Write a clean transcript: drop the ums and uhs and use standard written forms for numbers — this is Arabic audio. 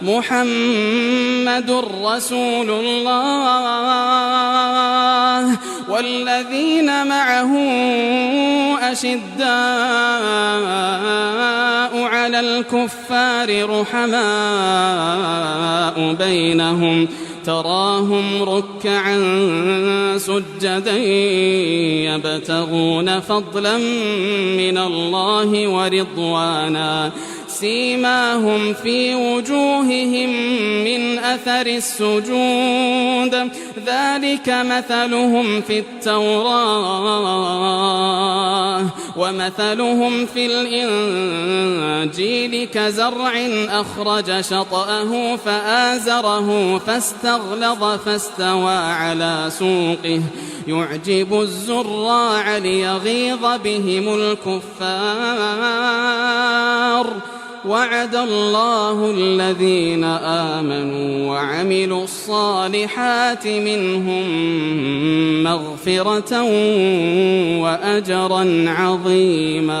محمد رسول الله والذين معه أشداء على الكفار رحماء بينهم تراهم ركعا سجدا يبتغون فضلا من الله ورضوانا سيماهم في وجوههم من أثر السجود ذلك مثلهم في التوراة ومثلهم في الإنجيل كزرع أخرج شطأه فآزره فاستغلظ فاستوى على سوقه يعجب الزراع ليغيظ بهم الكفار وعد الله الذين آمنوا وعملوا الصالحات منهم مغفرة وأجرا عظيما.